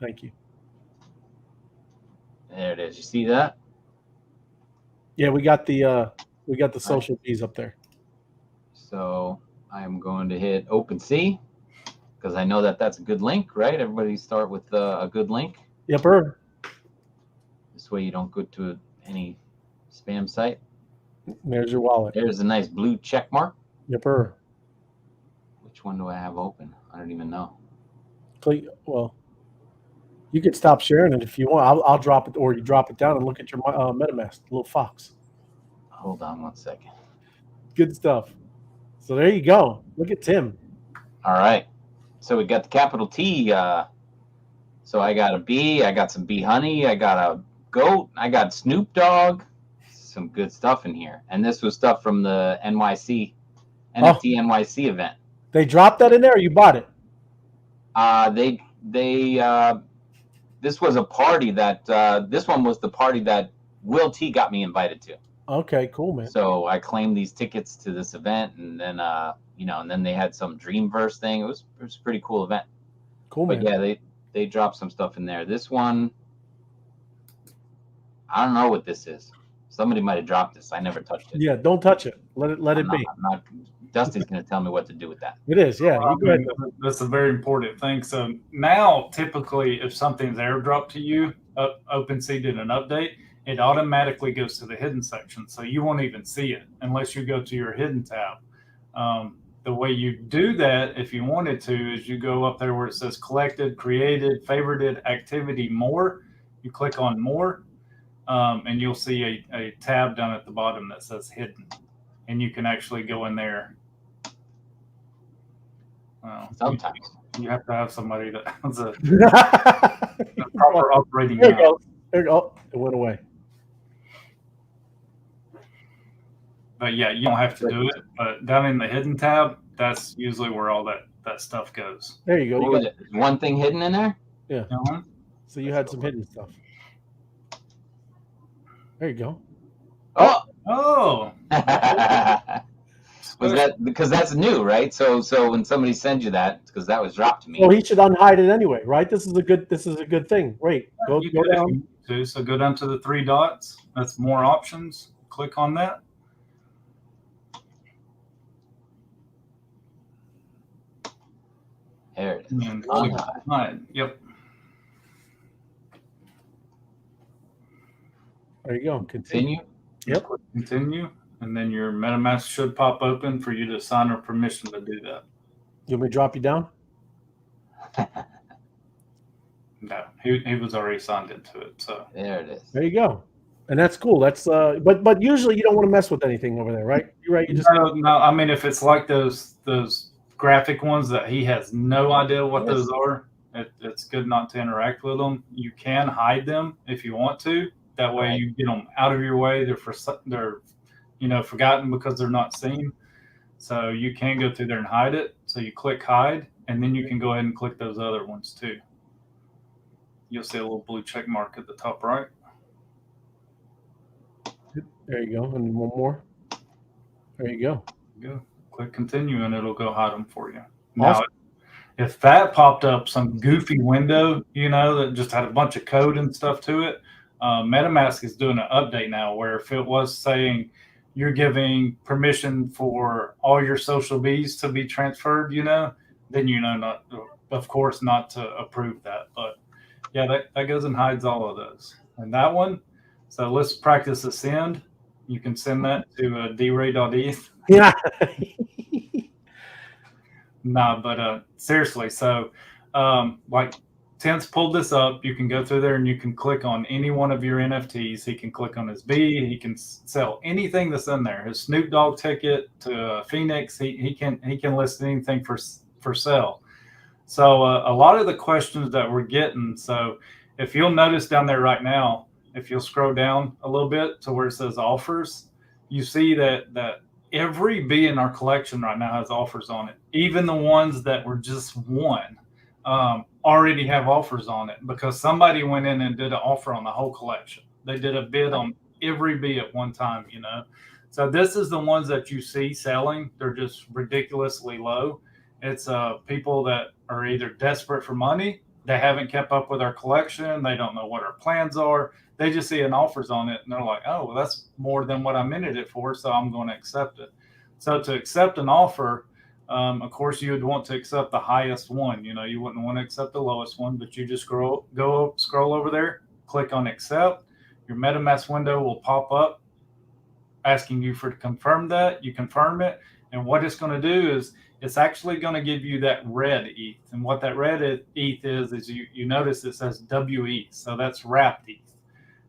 Thank you. There it is. You see that? Yeah, we got the social bees up there. So I'm going to hit OpenSea because I know that that's a good link, right? Everybody start with a good link. Yep, sir. This way you don't go to any spam site. There's your wallet. There's a nice blue check mark. Yep, sir. Which one do I have open? I don't even know. Well, you can stop sharing it if you want. I'll drop it, or you drop it down and look at your MetaMask, little fox. Hold on 1 second. Good stuff. So there you go. Look at Tim. All right. So we got the capital T. So I got a bee. I got some bee honey. I got a goat. I got Snoop Dogg. Some good stuff in here. And this was stuff from the NFT NYC event. They dropped that in there, or you bought it? This was a party that this one was the party that Will T got me invited to. Okay, cool, man. So I claimed these tickets to this event, and then and then they had some Dreamverse thing. It was a pretty cool event. Cool, but man. Yeah, they dropped some stuff in there. This one, I don't know what this is. Somebody might have dropped this. I never touched it. Yeah, don't touch it. Let it be. Dusty's going to tell me what to do with that. It is, yeah. That's a very important thing. So now, typically, if something's airdropped to you, OpenSea did an update, it automatically goes to the hidden section. So you won't even see it unless you go to your hidden tab. The way you do that, if you wanted to, is you go up there where it says collected, created, favorited, activity, more. You click on more, and you'll see a tab down at the bottom that says hidden. And you can actually go in there. Sometimes. You have to have somebody that has a proper operating. There you go. There you go. It went away. But yeah, you don't have to do it. But down in the hidden tab, that's usually where all that stuff goes. There you go. You got one thing hidden in there? Yeah. So you had some hidden stuff. There you go. Oh. Was that because that's new, right? So when somebody sends you that, because that was dropped to me. Well, he should unhide it anyway, right? This is a good thing. Wait, go down. So go down to the 3 dots. That's more options. Click on that. There it is. And click hide. Yep. There you go. Continue. Yep. Continue. And then your MetaMask should pop open for you to assign a permission to do that. You want me to drop you down? No, he was already signed into it. So there it is. There you go. And that's cool. That's but usually you don't want to mess with anything over there, right? You're right. You just no. I mean, if it's like those graphic ones that he has no idea what those are, it's good not to interact with them. You can hide them if you want to. That way you get them out of your way. They're forgotten because they're not seen. So you can go through there and hide it. So you click hide, and then you can go ahead and click those other ones too. You'll see a little blue check mark at the top right. There you go. And one more. There you go. Go. Click continue, and it'll go hide them for you. Awesome. Now, if that popped up some goofy window, that just had a bunch of code and stuff to it, MetaMask is doing an update now where if it was saying you're giving permission for all your social bees to be transferred, then not, of course, not to approve that. But yeah, that goes and hides all of those. And that one, so let's practice a send. You can send that to dray.eth. Yeah. Nah, but seriously, so like Tim's pulled this up. You can go through there and you can click on any one of your NFTs. He can click on his bee. He can sell anything that's in there. His Snoop Dogg ticket to Phoenix. He can list anything for sale. So a lot of the questions that we're getting. So if you'll notice down there right now, if you'll scroll down a little bit to where it says offers, you see that every bee in our collection right now has offers on it. Even the ones that were just one. Already have offers on it because somebody went in and did an offer on the whole collection. They did a bid on every bee at one time, So this is the ones that you see selling. They're just ridiculously low. It's people that are either desperate for money. they haven't kept up with our collection. They don't know what our plans are. They just see an offers on it and they're like, oh, well, that's more than what I minted it for, so I'm going to accept it. So to accept an offer, of course, you would want to accept the highest one. You know, you wouldn't want to accept the lowest one, but you just scroll over there, click on accept. Your MetaMask window will pop up asking you to confirm that. You confirm it. And what it's going to do is it's actually going to give you that red ETH. And what that red ETH is you notice it says WE. So that's wrapped ETH.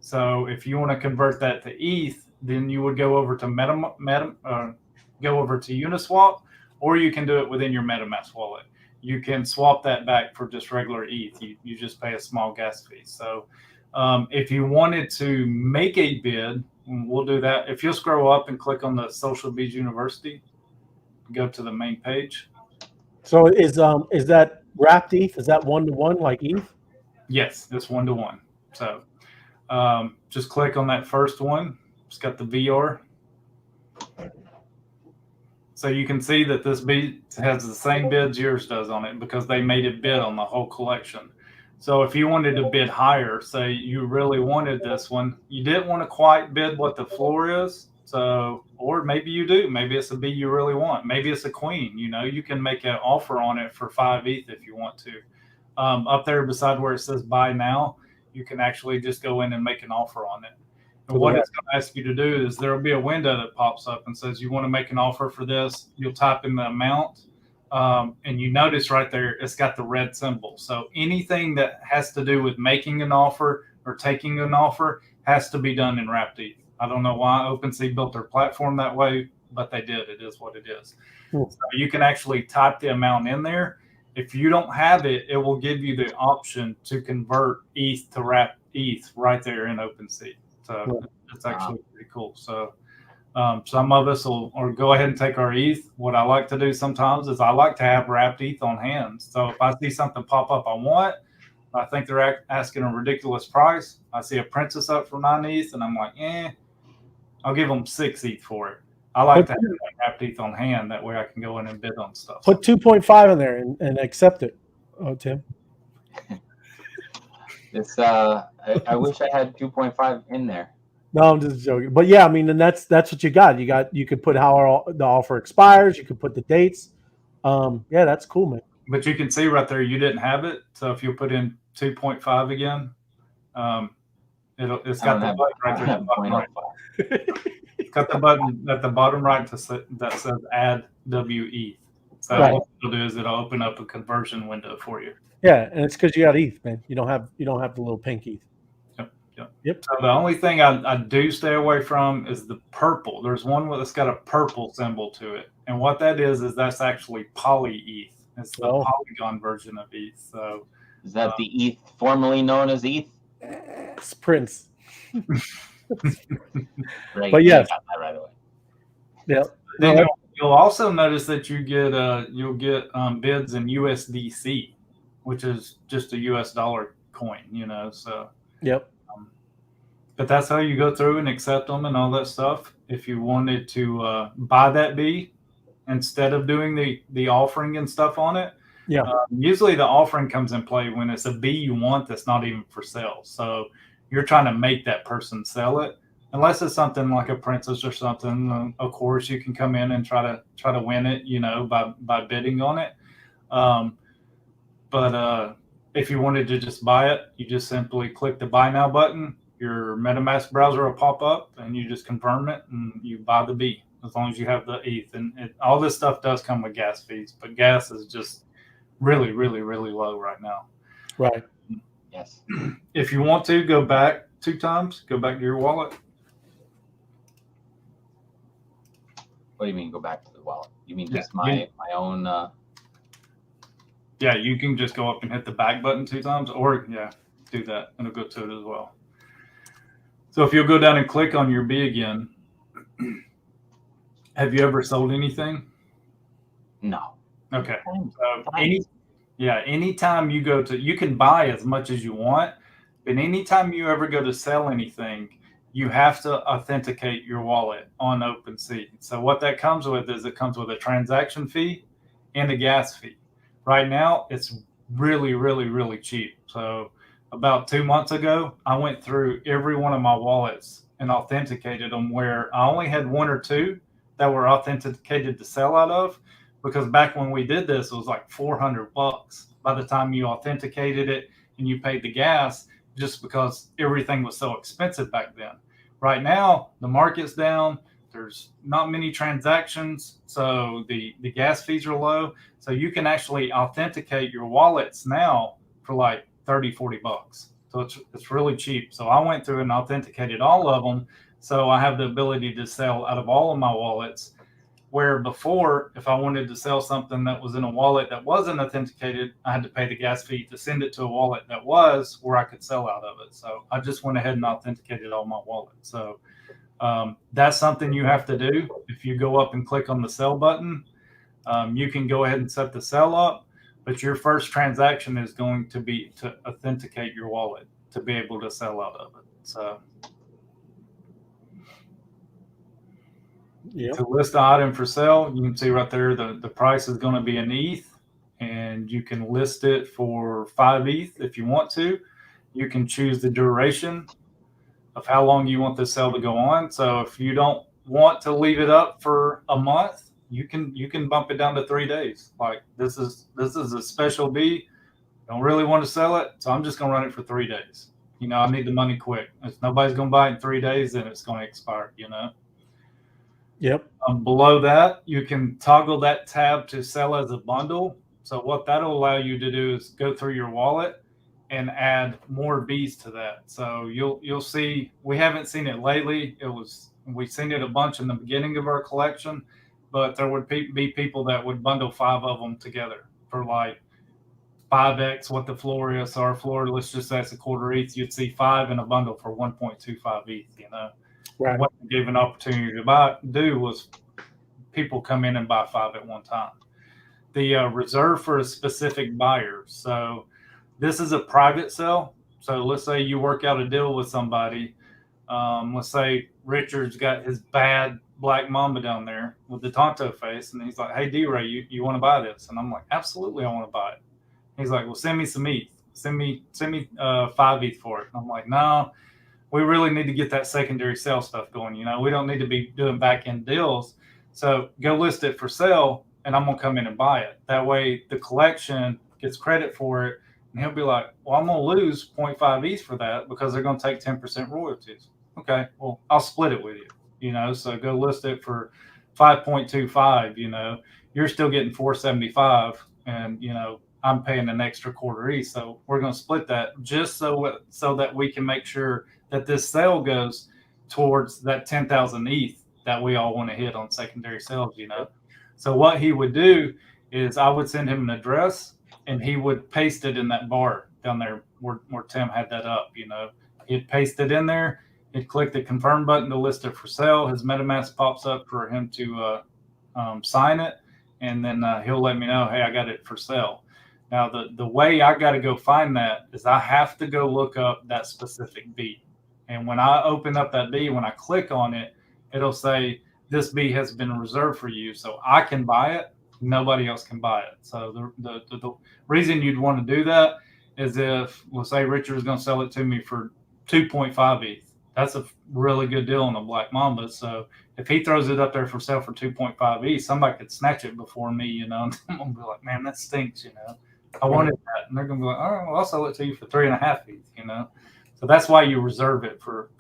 So if you want to convert that to ETH, then you would go over to go over to Uniswap, or you can do it within your MetaMask wallet. You can swap that back for just regular ETH. You just pay a small gas fee. So if you wanted to make a bid, we'll do that. If you'll scroll up and click on the Social Bees University, go to the main page. So is that wrapped ETH? Is that 1-to-1 like ETH? Yes, it's 1-to-1. So just click on that first one. It's got the VR. So you can see that this bid has the same bids yours does on it because they made it bid on the whole collection. So if you wanted to bid higher, say you really wanted this one, you didn't want to quite bid what the floor is. So, or maybe you do. Maybe it's a bee you really want. Maybe it's a queen. You know, you can make an offer on it for 5 ETH if you want to. Up there beside where it says buy now, you can actually just go in and make an offer on it. And what it's going to ask you to do is there will be a window that pops up and says you want to make an offer for this. You'll type in the amount. And you notice right there, it's got the red symbol. So anything that has to do with making an offer or taking an offer has to be done in wrapped ETH. I don't know why OpenSea built their platform that way, but they did. It is what it is. Cool. So you can actually type the amount in there. If you don't have it, it will give you the option to convert ETH to wrapped ETH right there in OpenSea. So it's actually pretty cool. So some of us will go ahead and take our ETH. What I like to do sometimes is I like to have wrapped ETH on hand. So if I see something pop up I want, I think they're asking a ridiculous price. I see a princess up for 9 ETH, and I'm like, I'll give them 6 ETH for it. I like to have wrapped ETH on hand. That way I can go in and bid on stuff. Put 2.5 in there and accept it. Oh, Tim. It's I wish I had 2.5 in there. No, I'm just joking. But yeah, I mean, and that's what you got. You could put how the offer expires. You could put the dates. Yeah, that's cool, man. But you can see right there you didn't have it. So if you put in 2.5 again, it's got the button right there. At the bottom right. It's got the button at the bottom right that says add WE. So what it'll do is it'll open up a conversion window for you. Yeah, and it's because you got ETH, man. You don't have the little pink ETH. Yep. So the only thing I do stay away from is the purple. There's one that's got a purple symbol to it, and what that is that's actually Poly ETH. It's the Polygon version of ETH. So is that the ETH formerly known as ETH? It's Prince. Right, but yes, got that right away. Yeah. Then you'll also notice that you'll get bids in USDC, which is just a US dollar coin. You know, so yep. But that's how you go through and accept them and all that stuff. If you wanted to buy that bee instead of doing the offering and stuff on it, usually the offering comes in play when it's a bee you want that's not even for sale. So you're trying to make that person sell it, unless it's something like a princess or something. Of course, you can come in and try to win it, you know, by bidding on it. But if you wanted to just buy it, you just simply click the buy now button. Your MetaMask browser will pop up and you just confirm it and you buy the bee as long as you have the ETH. And all this stuff does come with gas fees, but gas is just really, really, really low right now. Right. Yes. If you want to go back 2 times, go back to your wallet. What do you mean go back to the wallet? You mean just my own? Yeah, you can just go up and hit the back button 2 times, or do that and it'll go to it as well. So if you'll go down and click on your bee again, have you ever sold anything? No. Okay. So anytime you go to, you can buy as much as you want, but anytime you ever go to sell anything, you have to authenticate your wallet on OpenSea. So what that comes with is it comes with a transaction fee and a gas fee. Right now, it's really, really, really cheap. So about 2 months ago, I went through every one of my wallets and authenticated them, where I only had one or two that were authenticated to sell out of, because back when we did this, it was like $400 by the time you authenticated it and you paid the gas, just because everything was so expensive back then. Right now, the market's down. There's not many transactions, so the gas fees are low. So you can actually authenticate your wallets now for like $30-$40. So it's really cheap. So I went through and authenticated all of them. So I have the ability to sell out of all of my wallets, where before, if I wanted to sell something that was in a wallet that wasn't authenticated, I had to pay the gas fee to send it to a wallet that was, where I could sell out of it. So I just went ahead and authenticated all my wallets. So that's something you have to do. If you go up and click on the sell button, you can go ahead and set the sell up, but your first transaction is going to be to authenticate your wallet to be able to sell out of it. So Yep. to list the item for sale, you can see right there the price is going to be an ETH, and you can list it for 5 ETH if you want to. You can choose the duration of how long you want the sale to go on. So if you don't want to leave it up for a month, you can bump it down to 3 days. Like this is a special bee. Don't really want to sell it, so I'm just going to run it for 3 days. You know, I need the money quick. If nobody's going to buy it in 3 days, then it's going to expire, you know. Yep. Below that, you can toggle that tab to sell as a bundle. So what that'll allow you to do is go through your wallet and add more bees to that. So you'll see, we haven't seen it lately. We've seen it a bunch in the beginning of our collection, but there would be people that would bundle 5 of them together for like 5x what the floor is. So our floor, let's just say it's a quarter ETH. You'd see 5 in a bundle for 1.25 ETH, you know. Right. What they gave an opportunity to do was people come in and buy 5 at one time. The reserve for a specific buyer. So this is a private sale. So let's say you work out a deal with somebody. Let's say Richard's got his bad black mamba down there with the Tonto face, and he's like, "Hey, D-Ray, you want to buy this?" And I'm like, "Absolutely, I want to buy it." He's like, "Well, send me some ETH. Send me 5 ETH for it." And I'm like, "No, we really need to get that secondary sale stuff going. You know, we don't need to be doing back end deals. So go list it for sale, and I'm gonna come in and buy it. That way, the collection gets credit for it." And he'll be like, "Well, I'm going to lose 0.5 ETH for that because they're going to take 10% royalties." Okay, well, I'll split it with you, you know, so go list it for 5.25, you know, you're still getting 475, and, you know, I'm paying an extra quarter ETH. So we're going to split that just so that we can make sure that this sale goes towards that 10,000 ETH that we all want to hit on secondary sales, you know. So what he would do is I would send him an address, and he would paste it in that bar down there where Tim had that up, you know. He'd paste it in there. He'd click the confirm button to list it for sale. His MetaMask pops up for him to sign it, and then he'll let me know, "Hey, I got it for sale." Now, the way I got to go find that is I have to go look up that specific bee. And when I open up that bee, when I click on it, it'll say, "This bee has been reserved for you." So I can buy it. Nobody else can buy it. So the reason you'd want to do that is if, let's say, Richard is going to sell it to me for 2.5 ETH. That's a really good deal on a Black Mamba. So if he throws it up there for sale for 2.5 ETH, somebody could snatch it before me, you know. And I'm going to be like, "Man, that stinks, you know. I wanted that." And they're going to be like, "All right, well, I'll sell it to you for 3.5 ETH, you know." So that's why you reserve it for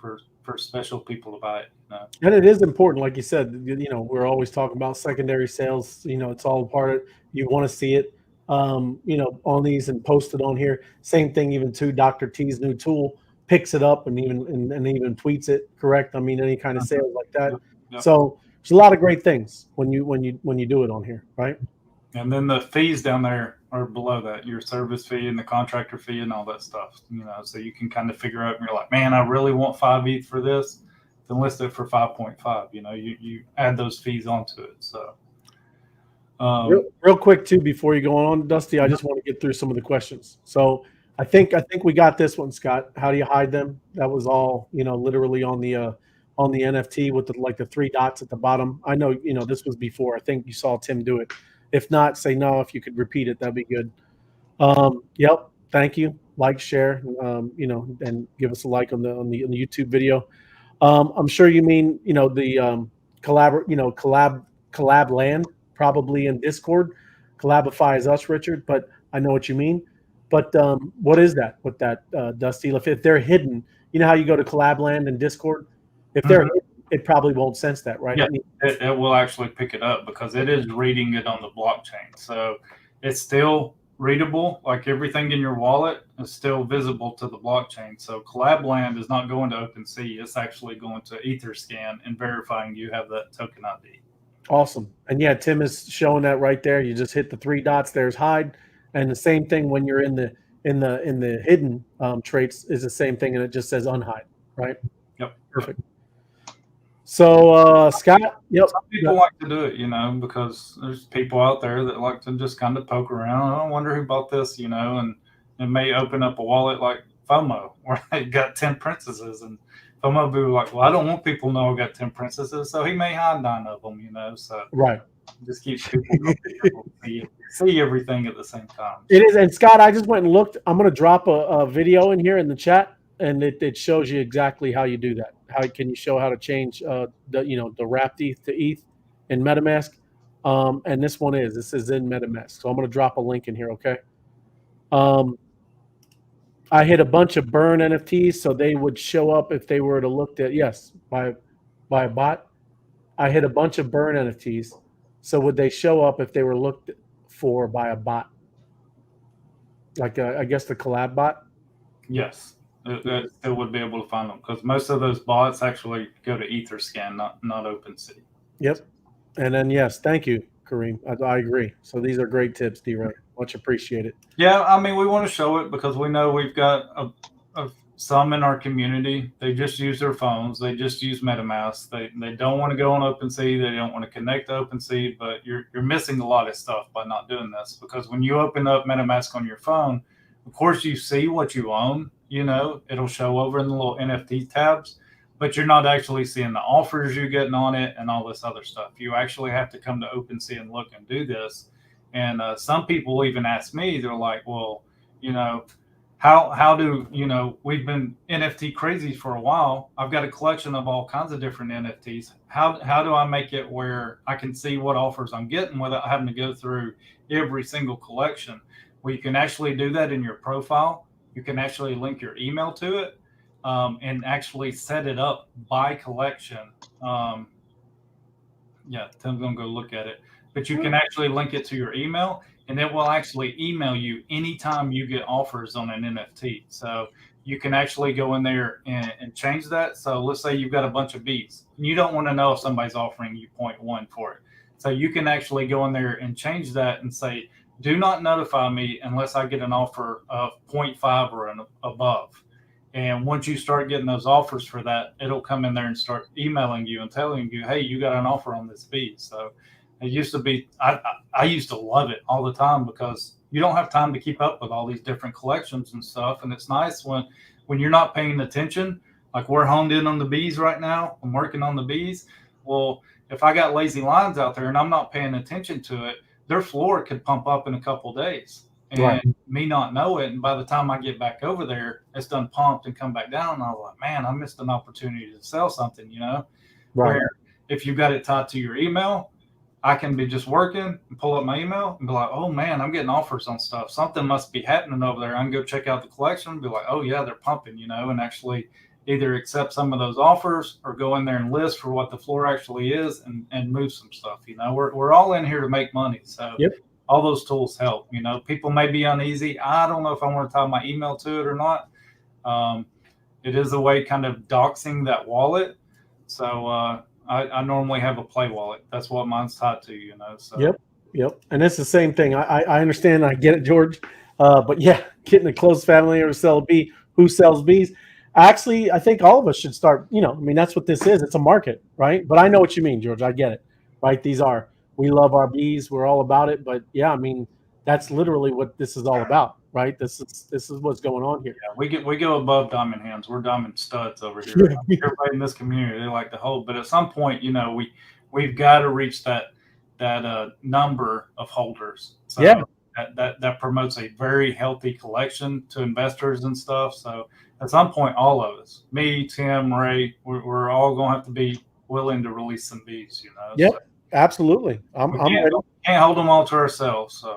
special people to buy it. You know? And it is important, like you said, you know, we're always talking about secondary sales. You know, it's all part of, you want to see it, you know, on these and post it on here. Same thing, even to Dr. T's new tool picks it up and even tweets it. Correct. I mean, any kind of sales like that. Yep. So there's a lot of great things when you do it on here, right? And then the fees down there are below that, your service fee and the contractor fee and all that stuff, you know, so you can kind of figure out, and you're like, "Man, I really want 5 ETH for this," then list it for 5.5, you know, you add those fees onto it. So real quick too, before you go on, Dusty, I just want to get through some of the questions. So I think we got this one, Scott. How do you hide them? That was all, you know, literally on the NFT with the 3 dots at the bottom. I know, you know, this was before. I think you saw Tim do it. If not, say no. If you could repeat it, that'd be good. Yep. Thank you. Like, share, and give us a like on the YouTube video. I'm sure you mean, the collab land, probably in Discord. Collabify is us, Richard, but I know what you mean. But what is that with that, Dusty? If they're hidden, you know how you go to collab land in Discord? If they're hidden, it probably won't sense that, right? Yeah, it will actually pick it up because it is reading it on the blockchain. So it's still readable, like everything in your wallet is still visible to the blockchain. So Collabland is not going to OpenSea. It's actually going to Etherscan and verifying you have that token ID. Awesome. And yeah, Tim is showing that right there. You just hit the three dots. There's hide, and the same thing when you're in the hidden traits is the same thing, and it just says unhide, right? Yep. Perfect. So Scott, yep. Some people like to do it, because there's people out there that like to just kind of poke around. I wonder who bought this, and it may open up a wallet like FOMO where they got 10 princesses, and FOMO be like, well, I don't want people to know I got 10 princesses, so he may hide 9 of them, So right, just keeps people see everything at the same time. It is, and Scott, I just went and looked. I'm going to drop a video in here in the chat, and it shows you exactly how you do that. How can you show how to change the wrapped ETH to ETH in MetaMask? And this is in MetaMask. So I'm going to drop a link in here. Okay. I hit a bunch of burn NFTs, so they would show up if they were to look at by a bot. I hit a bunch of burn NFTs, so would they show up if they were looked for by a bot? Like I guess the collab bot. Yes. It still would be able to find them because most of those bots actually go to Etherscan, not OpenSea. Yep. And then yes, thank you, Kareem. I agree. So these are great tips, D-Ray. Much appreciated. Yeah, I mean, we want to show it because we know we've got some in our community. They just use their phones. They just use MetaMask. They don't want to go on OpenSea. They don't want to connect to OpenSea. But you're missing a lot of stuff by not doing this because when you open up MetaMask on your phone, of course you see what you own. It'll show over in the little NFT tabs, but you're not actually seeing the offers you're getting on it and all this other stuff. You actually have to come to OpenSea and look and do this. And some people even ask me, they're like, well, how do, we've been NFT crazy for a while. I've got a collection of all kinds of different NFTs. How do I make it where I can see what offers I'm getting without having to go through every single collection? Well, you can actually do that in your profile. You can actually link your email to it and actually set it up by collection. Tim's going to go look at it. But you can actually link it to your email, and it will actually email you anytime you get offers on an NFT. So you can actually go in there and change that. So let's say you've got a bunch of bees, and you don't want to know if somebody's offering you 0.1 for it. So you can actually go in there and change that and say, do not notify me unless I get an offer of 0.5 or above. And once you start getting those offers for that, it'll come in there and start emailing you and telling you, hey, you got an offer on this bee. So it used to be, I used to love it all the time because you don't have time to keep up with all these different collections and stuff. And it's nice when you're not paying attention, like we're honed in on the bees right now. I'm working on the bees. Well, if I got lazy lines out there and I'm not paying attention to it, their floor could pump up in a couple of days and me not know it. And by the time I get back over there, it's done pumped and come back down. And I was like, man, I missed an opportunity to sell something, where if you got it tied to your email, I can be just working and pull up my email and be like, oh man, I'm getting offers on stuff. Something must be happening over there. I can go check out the collection and be like, oh yeah, they're pumping, and actually either accept some of those offers or go in there and list for what the floor actually is and move some stuff. We're all in here to make money. So all those tools help. People may be uneasy. I don't know if I want to tie my email to it or not. It is a way kind of doxing that wallet. So I normally have a play wallet. That's what mine's tied to, So. Yep. And it's the same thing. I understand. I get it, George. But yeah, getting a close family or to sell a bee. Who sells bees? Actually, I think all of us should start, that's what this is. It's a market, right? But I know what you mean, George. I get it, right? We love our bees. We're all about it. But yeah, that's literally what this is all about, right? This is what's going on here. Yeah, we go above diamond hands. We're diamond studs over here. Everybody in this community, they like to hold. But at some point, we've got to reach that number of holders. So that promotes a very healthy collection to investors and stuff. So at some point, all of us, me, Tim, Ray, we're all going to have to be willing to release some bees, you know. Yep, So absolutely. I'm ready. can't hold them all to ourselves. So.